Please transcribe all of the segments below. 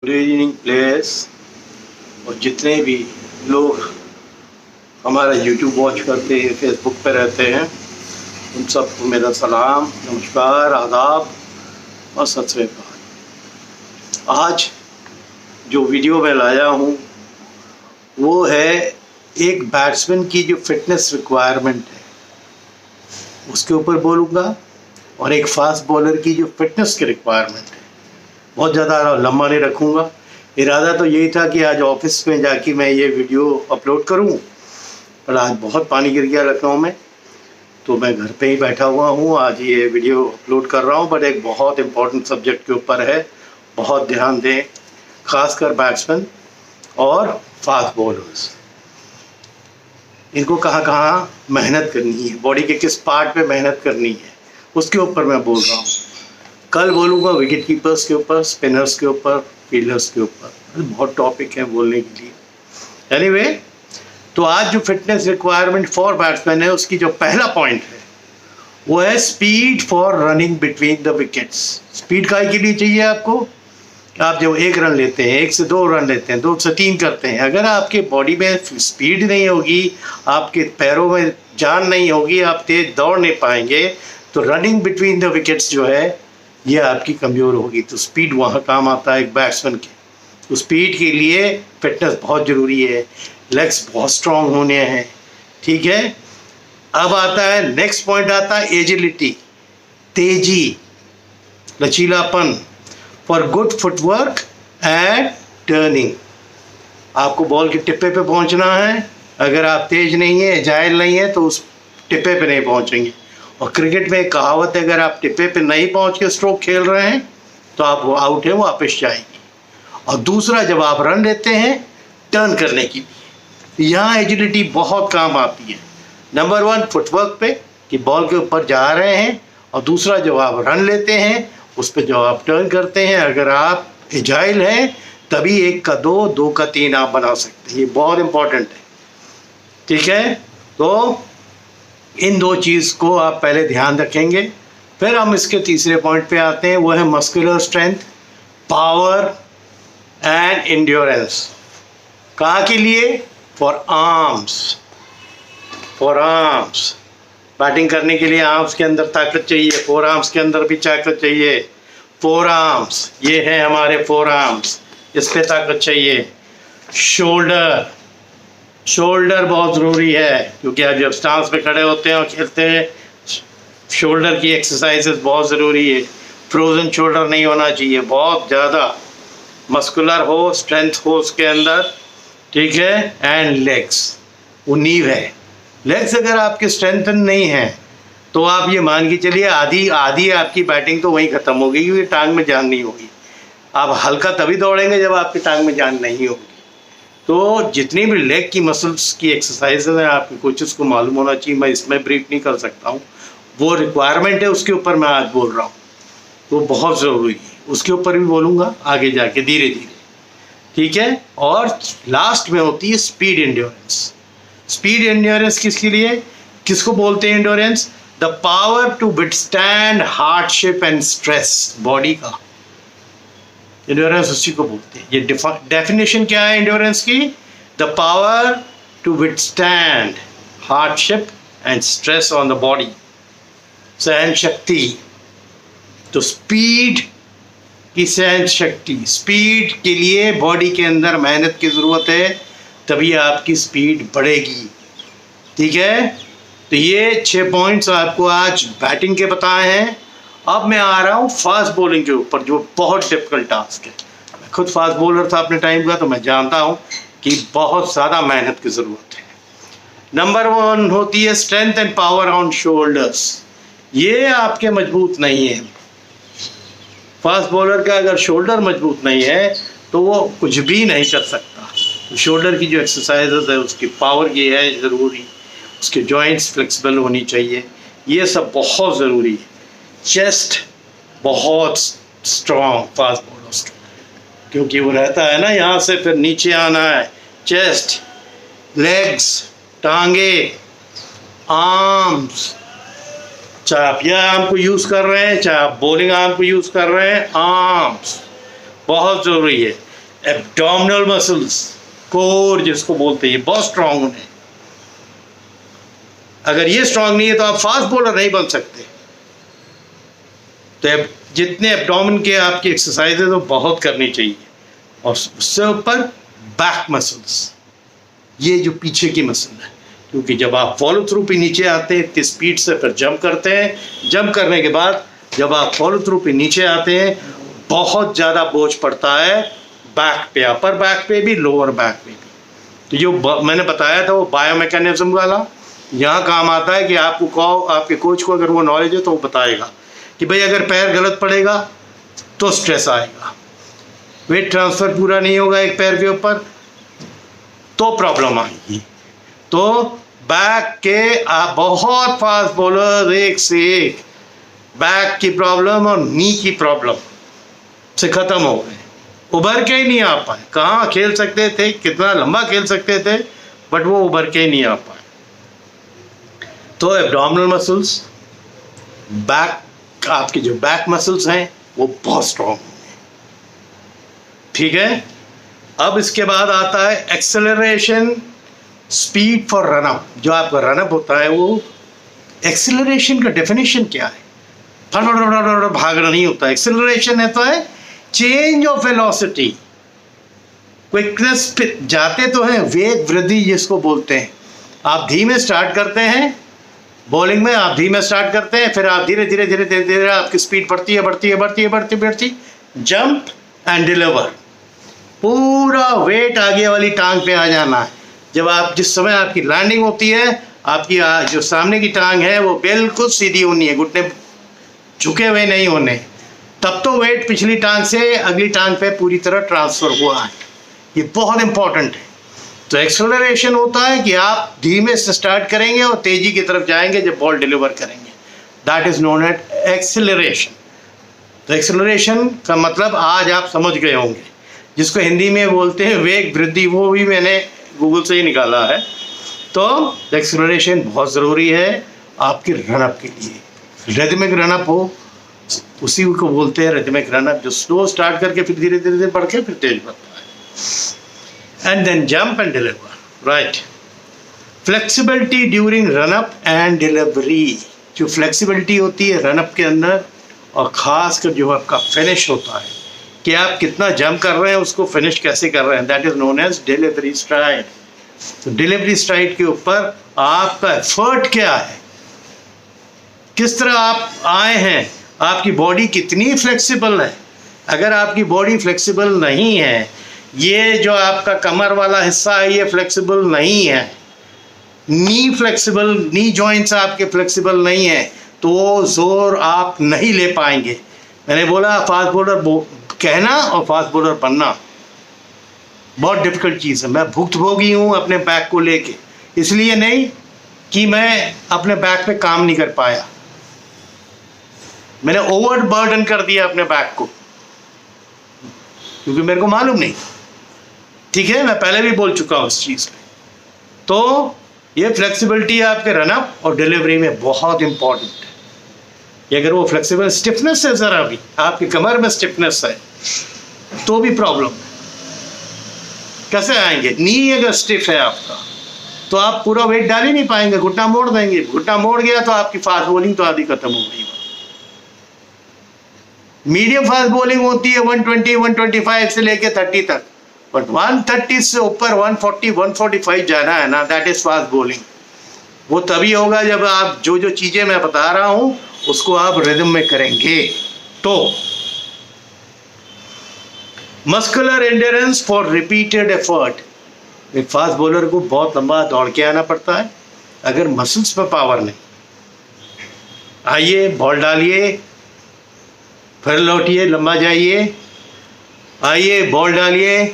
Good evening players और जितने भी लोग हमारा यूट्यूब वॉच करते हैं, फेसबुक पे रहते हैं, उन सबको मेरा सलाम, नमस्कार, आदाब और सत श्री अकाल। आज जो वीडियो मैं लाया हूँ वो है एक बैट्समैन की जो फिटनेस रिक्वायरमेंट है उसके ऊपर बोलूँगा और एक फास्ट बॉलर की जो फिटनेस की रिक्वायरमेंट है। बहुत ज़्यादा लंबा नहीं रखूँगा। इरादा तो यही था कि आज ऑफिस में जाके मैं ये वीडियो अपलोड करूँ, पर आज बहुत पानी गिर गया लखनऊ में, तो मैं घर पे ही बैठा हुआ हूँ। आज ये वीडियो अपलोड कर रहा हूँ, बट एक बहुत इम्पोर्टेंट सब्जेक्ट के ऊपर है। बहुत ध्यान दें, खासकर बैट्समैन और फास्ट बॉलर्स। इनको कहाँ कहाँ मेहनत करनी है, बॉडी के किस पार्ट पे मेहनत करनी है, उसके ऊपर मैं बोल रहा हूँ। कल बोलूँगा विकेट कीपर्स के ऊपर, स्पिनर्स के ऊपर, फील्डर्स के ऊपर। बहुत टॉपिक है बोलने के लिए। एनीवे, तो आज जो फिटनेस रिक्वायरमेंट फॉर बैट्समैन है उसकी जो पहला पॉइंट है वो है speed for running between the wickets. Speed काहे के लिए चाहिए आपको? आप जब 1 रन लेते हैं, 1 से 2 रन लेते हैं, 2 से 3 करते हैं, अगर आपके बॉडी में स्पीड नहीं होगी, आपके पैरों में जान नहीं होगी, आप तेज दौड़ नहीं पाएंगे, तो रनिंग बिटवीन द विकेट्स जो है ये आपकी कमज़ोर होगी। तो स्पीड वहाँ काम आता है एक बैट्समैन के। तो स्पीड के लिए फिटनेस बहुत ज़रूरी है, लेग्स बहुत स्ट्रॉन्ग होने हैं, ठीक है। अब आता है नेक्स्ट पॉइंट, आता है एजिलिटी, तेजी, लचीलापन, for good footwork and turning. आपको बॉल के टिप्पे पे पहुंचना है। अगर आप तेज नहीं है, एजाइल नहीं है, तो उस टिप्पे पे नहीं पहुंचेंगे। और क्रिकेट में एक कहावत है, अगर आप टिप्पे पे नहीं पहुंच के स्ट्रोक खेल रहे हैं तो आप वो आउट है, वापस जाएंगे। और दूसरा, जब आप रन लेते हैं, टर्न करने की भी यहाँ एजिलिटी बहुत काम आती है। नंबर 1 फुटवर्क पे कि बॉल के ऊपर जा रहे हैं, और दूसरा जब आप रन लेते हैं उस पर जब आप टर्न करते हैं, अगर आप एजाइल हैं तभी 1 का 2, 2 का 3 आप बना सकते हैं। ये बहुत इंपॉर्टेंट है, ठीक है। तो इन 2 चीज़ को आप पहले ध्यान रखेंगे। फिर हम इसके तीसरे पॉइंट पे आते हैं, वो है muscular strength, power and endurance. कहाँ के लिए? For arms. For arms, batting करने के लिए आर्म्स के अंदर ताकत चाहिए, फोर आर्म्स के अंदर भी ताकत चाहिए। फोर आर्म्स, ये है हमारे फोर आर्म्स, इस पे ताकत चाहिए। शोल्डर, शोल्डर बहुत ज़रूरी है, क्योंकि आप जब स्टांस पे खड़े होते हैं और खेलते हैं, शोल्डर की एक्सरसाइजेस बहुत ज़रूरी है। फ्रोजन शोल्डर नहीं होना चाहिए, बहुत ज़्यादा मस्कुलर हो, स्ट्रेंथ हो उसके अंदर, ठीक है। एंड लेग्स, वो नींव है। लेग्स अगर आपके स्ट्रेंथन नहीं है तो आप ये मान के चलिए आधी आपकी बैटिंग तो वहीं ख़त्म होगी, क्योंकि टांग में जान नहीं होगी। आप हल्का तभी दौड़ेंगे जब आपकी टांग में जान नहीं होगी। तो जितनी भी लेग की मसल्स की एक्सरसाइज है, आपके कोचेस को मालूम होना चाहिए। मैं इसमें ब्रीफ नहीं कर सकता हूँ, वो रिक्वायरमेंट है, उसके ऊपर मैं आज बोल रहा हूँ। वो बहुत ज़रूरी है, उसके ऊपर भी बोलूँगा आगे जाके धीरे धीरे, ठीक है। और लास्ट में होती है स्पीड एंड्योरेंस। स्पीड एंड्योरेंस किसके लिए, किसको बोलते हैं endurance? The power to withstand hardship and stress. Body का एंड्योरेंस उसी को बोलते हैं। ये डेफिनेशन क्या है एंड्योरेंस की? The power to withstand hardship and stress on the body, सहन शक्ति। तो स्पीड की सहन शक्ति, स्पीड के लिए बॉडी के अंदर मेहनत की ज़रूरत है, तभी आपकी स्पीड बढ़ेगी, ठीक है। तो ये 6 पॉइंट्स आपको आज बैटिंग के बताए हैं। अब मैं आ रहा हूँ फास्ट बॉलिंग के ऊपर, जो बहुत डिफिकल्ट टास्क है। मैं खुद फास्ट बॉलर था अपने टाइम का, तो मैं जानता हूँ कि बहुत ज़्यादा मेहनत की ज़रूरत है। नंबर 1 होती है strength and power on shoulders. ये आपके मजबूत नहीं है। फास्ट बॉलर का अगर शोल्डर मजबूत नहीं है तो वो कुछ भी नहीं कर सकता। तो शोल्डर की जो एक्सरसाइजेज है उसकी पावर की है ज़रूरी, उसके जॉइंट्स फ्लेक्सिबल होनी चाहिए, ये सब बहुत ज़रूरी है। चेस्ट बहुत स्ट्रॉन्ग फास्ट बॉलर्स, क्योंकि वो रहता है ना, यहाँ से फिर नीचे आना है। चेस्ट, लेग्स, टांगे, आर्म्स, चाहे आप यह आर्म को यूज़ कर रहे हैं, चाहे आप बॉलिंग आर्म को यूज़ कर रहे हैं, आर्म्स बहुत ज़रूरी है। एब्डोमिनल मसल्स, कोर जिसको बोलते हैं, ये बहुत स्ट्रांग होने। अगर ये स्ट्रांग नहीं है तो आप फास्ट बॉलर नहीं बन सकते। तो जितने एब्डोमेन के आपकी एक्सरसाइज है तो बहुत करनी चाहिए। और उससे ऊपर बैक मसल्स, ये जो पीछे की मसल है, क्योंकि जब आप फॉलो थ्रू पे नीचे आते हैं इतनी स्पीड से, फिर जंप करते हैं, जंप करने के बाद जब आप फॉलो थ्रू पे नीचे आते हैं बहुत ज़्यादा बोझ पड़ता है बैक पे, अपर बैक पे भी, लोअर बैक पे भी। तो जो मैंने बताया था वो बायोमैकेनिज्म वाला यहाँ काम आता है कि आपके कोच को अगर वो नॉलेज है तो वो बताएगा कि भाई अगर पैर गलत पड़ेगा तो स्ट्रेस आएगा, वेट ट्रांसफ़र पूरा नहीं होगा एक पैर के ऊपर तो प्रॉब्लम आएगी। तो बैक के आप बहुत फास्ट बॉलर एक से एक बैक की प्रॉब्लम और नी की प्रॉब्लम से ख़त्म हो गए, उभर के ही नहीं आ पाए। कहाँ खेल सकते थे, कितना लंबा खेल सकते थे, बट वो उभर के ही नहीं आ पाए। तो एब्डोमिनल मसल्स, बैक, आपके जो बैक मसल्स हैं वो बहुत स्ट्रॉन्ग होंगे। ठीक है। अब इसके बाद आता है एक्सेलरेशन, स्पीड फॉर रनअप। जो आपका रनअप होता है वो एक्सेलरेशन का डेफिनेशन क्या है? फटाफट भागना नहीं होता। एक्सेलरेशन है तो है चेंज ऑफ वेलोसिटी, क्विकनेस पे जाते तो हैं, वेग वृद्धि जिसको बोलते हैं। आप धीमे स्टार्ट करते हैं बॉलिंग में, आप धीमे स्टार्ट करते हैं, फिर आप धीरे धीरे धीरे धीरे धीरे आपकी स्पीड बढ़ती, जंप एंड डिलीवर, पूरा वेट आगे वाली टांग पे आ जाना है। जब आप जिस समय आपकी लैंडिंग होती है, आपकी जो सामने की टांग है वो बिल्कुल सीधी होनी है, घुटने झुके हुए नहीं होने, तब तो वेट पिछली टांग से अगली टांग पे पूरी तरह ट्रांसफर हुआ है। ये बहुत इंपॉर्टेंट है। तो एक्सेलरेशन होता है कि आप धीमे से स्टार्ट करेंगे और तेजी की तरफ जाएंगे जब बॉल डिलीवर करेंगे, that is known as acceleration. तो एक्सेलरेशन का मतलब आज आप समझ गए होंगे, जिसको हिंदी में बोलते हैं वेग वृद्धि, वो भी मैंने गूगल से ही निकाला है। तो एक्सेलरेशन बहुत ज़रूरी है आपके रनअप के लिए। रिदमिक रनअप हो, उसी को बोलते हैं रिदमिक रनअप, जो स्लो स्टार्ट करके फिर धीरे धीरे बढ़ के फिर तेज बढ़ता है। And then jump and deliver, right. Flexibility during run-up and delivery. जो फ्लेक्सिबिलिटी होती है रनअप के अंदर, और ख़ास कर जो आपका फिनिश होता है कि आप कितना जंप कर रहे हैं उसको फिनिश कैसे कर रहे हैं, that is known as delivery stride. तो डिलीवरी स्ट्राइड के ऊपर आपका एफर्ट क्या है, किस तरह आप आए हैं, आपकी बॉडी कितनी फ्लेक्सिबल है। अगर आपकी बॉडी फ्लेक्सिबल नहीं है, ये जो आपका कमर वाला हिस्सा है ये फ्लेक्सिबल नहीं है, नी फ्लेक्सिबल, नी जॉइंट्स आपके फ्लेक्सिबल नहीं है, तो वो जोर आप नहीं ले पाएंगे। मैंने बोला फास्ट बॉलर कहना और फास्ट बॉलर बनना बहुत डिफिकल्ट चीज़ है। मैं भुक्तभोगी हूँ अपने बैक को लेके, इसलिए नहीं कि मैं अपने बैक पे काम नहीं कर पाया, मैंने ओवर बर्डन कर दिया अपने बैक को, क्योंकि मेरे को मालूम नहीं। ठीक है, मैं पहले भी बोल चुका हूँ इस चीज़ पे। तो ये फ्लेक्सिबिलिटी आपके रनअप और डिलीवरी में बहुत इंपॉर्टेंट है। ये अगर वो फ्लेक्सिबल, स्टिफनेस है, ज़रा भी आपकी कमर में स्टिफनेस है तो भी प्रॉब्लम है। कैसे आएंगे? नी अगर स्टिफ है आपका तो आप पूरा वेट डाल ही नहीं पाएंगे, घुटना मोड़ देंगे, घुटना मोड़ गया तो आपकी फास्ट बॉलिंग तो आधी खत्म हो गई। मीडियम फास्ट बॉलिंग होती है 120, 125 से लेके 30 तक, बट 130 से ऊपर 140, 145 जाना है ना, दैट इज फास्ट बॉलिंग। वो तभी होगा जब आप जो जो चीज़ें मैं बता रहा हूँ उसको आप रिदम में करेंगे। तो muscular endurance for repeated effort. एक फास्ट बॉलर को बहुत लंबा दौड़ के आना पड़ता है अगर मसल्स पर पावर नहीं। आइए, बॉल डालिए, फिर लौटिए, लंबा जाइए, आइए, बॉल डालिए,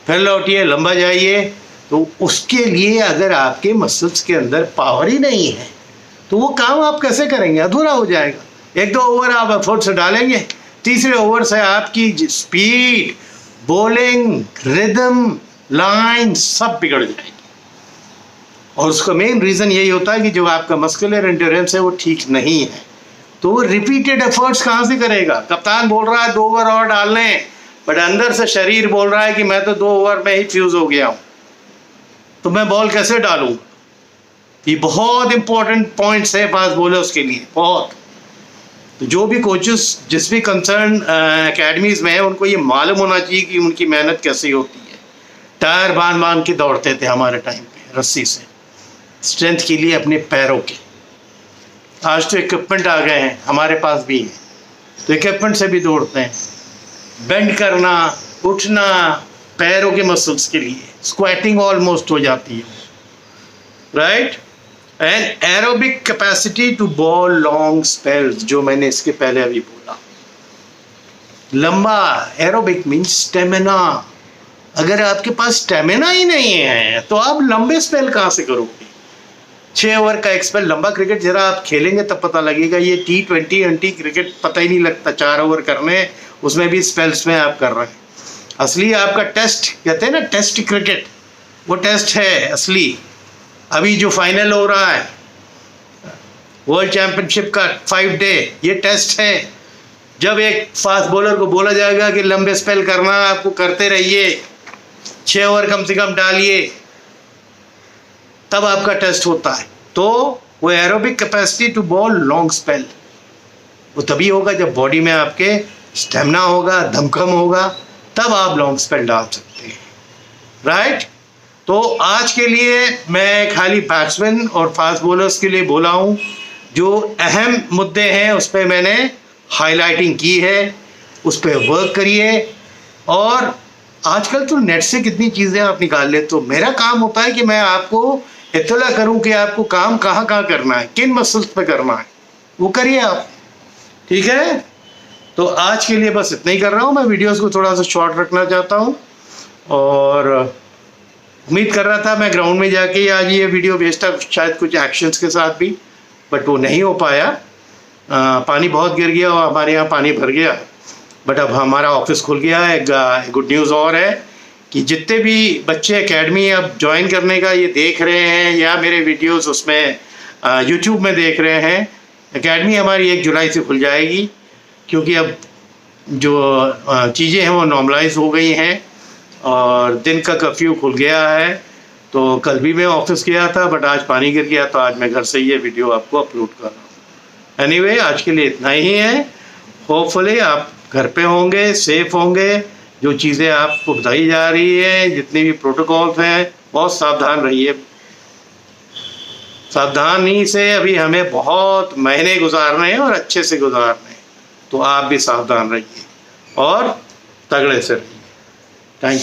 फिर लौटिए, लंबा जाइए। तो उसके लिए अगर आपके मसल्स के अंदर पावर ही नहीं है तो वो काम आप कैसे करेंगे? अधूरा हो जाएगा। एक दो ओवर आप एफर्ट से डालेंगे, तीसरे ओवर से आपकी स्पीड, बॉलिंग, रिदम, लाइन सब बिगड़ जाएगी। और उसका मेन रीज़न यही होता है कि जो आपका मस्कुलर एंड्योरेंस है वो ठीक नहीं है। तो वो रिपीटेड एफर्ट्स कहाँ से करेगा? कप्तान बोल रहा है 2 ओवर और डालने, बट अंदर से शरीर बोल रहा है कि मैं तो 2 ओवर में ही फ्यूज हो गया हूँ, तो मैं बॉल कैसे डालूँ। ये बहुत इंपॉर्टेंट पॉइंट्स है फास्ट बॉलर्स के लिए, बहुत। तो जो भी कोचेस जिस भी कंसर्न एकेडमीज़ में है, उनको ये मालूम होना चाहिए कि उनकी मेहनत कैसी होती है। टायर बांध बांध के दौड़ते थे हमारे टाइम पे रस्सी से, स्ट्रेंथ के लिए अपने पैरों के। आज तो इक्विपमेंट आ गए हैं, हमारे पास भी है, तो इक्विपमेंट से भी दौड़ते हैं। बेंड करना, उठना पैरों के मसल्स के लिए, स्क्वाटिंग ऑलमोस्ट हो जाती है, right. And aerobic capacity to bowl long spells, जो मैंने इसके पहले अभी बोला। लंबा एरोबिक मीन्स स्टेमिना। अगर आपके पास स्टेमिना ही नहीं है तो आप लंबे स्पेल कहाँ से करोगे। 6 ओवर का एक स्पेल, लंबा क्रिकेट जरा आप खेलेंगे तब पता लगेगा। ये T20 क्रिकेट पता ही नहीं लगता, 4 ओवर करने, उसमें भी स्पेल्स में आप कर रहे हैं। असली आपका टेस्ट कहते हैं ना, टेस्ट क्रिकेट, वो टेस्ट है असली। अभी जो फाइनल हो रहा है वर्ल्ड चैंपियनशिप का 5 डे, ये टेस्ट है। जब एक फास्ट बॉलर को बोला जाएगा कि लंबे स्पेल करना, आपको करते रहिए, 6 ओवर कम से कम डालिए, तब आपका टेस्ट होता है। तो वो aerobic capacity to bowl long spell वो तभी होगा जब बॉडी में आपके स्टेमिना होगा, दमखम होगा, तब आप लॉन्ग स्पेल डाल सकते हैं, राइट। तो आज के लिए मैं खाली बैट्समैन और फास्ट बॉलर्स के लिए बोला हूँ। जो अहम मुद्दे हैं उस पर मैंने हाईलाइटिंग की है, उस पर वर्क करिए। और आजकल तो नेट से कितनी चीज़ें आप निकाल ले, तो मेरा काम होता है कि मैं आपको इत्तला करूं कि आपको काम कहाँ कहाँ करना है, किन मसल्स पे करना है, वो करिए आप, ठीक है। तो आज के लिए बस इतना ही कर रहा हूँ। मैं वीडियोस को थोड़ा सा शॉर्ट रखना चाहता हूँ, और उम्मीद कर रहा था मैं ग्राउंड में जाके आज ये वीडियो भेजता, शायद कुछ एक्शंस के साथ भी, बट वो नहीं हो पाया। पानी बहुत गिर गया और हमारे यहाँ पानी भर गया। बट अब हमारा ऑफिस खुल गया है। गुड न्यूज़ और है कि जितने भी बच्चे एकेडमी अब ज्वाइन करने का ये देख रहे हैं या मेरे वीडियोस उसमें यूट्यूब में देख रहे हैं, एकेडमी हमारी 1 जुलाई से खुल जाएगी, क्योंकि अब जो चीज़ें हैं वो नॉर्मलाइज हो गई हैं और दिन का कर्फ्यू खुल गया है। तो कल भी मैं ऑफिस गया था, बट आज पानी गिर गया, तो आज मैं घर से ये वीडियो आपको अपलोड कर रहा हूँ। एनीवे, आज के लिए इतना ही है। होपफुली आप घर पे होंगे, सेफ होंगे। जो चीज़ें आपको बताई जा रही है, जितने भी प्रोटोकॉल्स हैं, बहुत सावधान रहिए। सावधानी से अभी हमें बहुत महीने गुजारने हैं और अच्छे से गुजारने हैं, तो आप भी सावधान रहिए और तगड़े से रहिए। Thank you.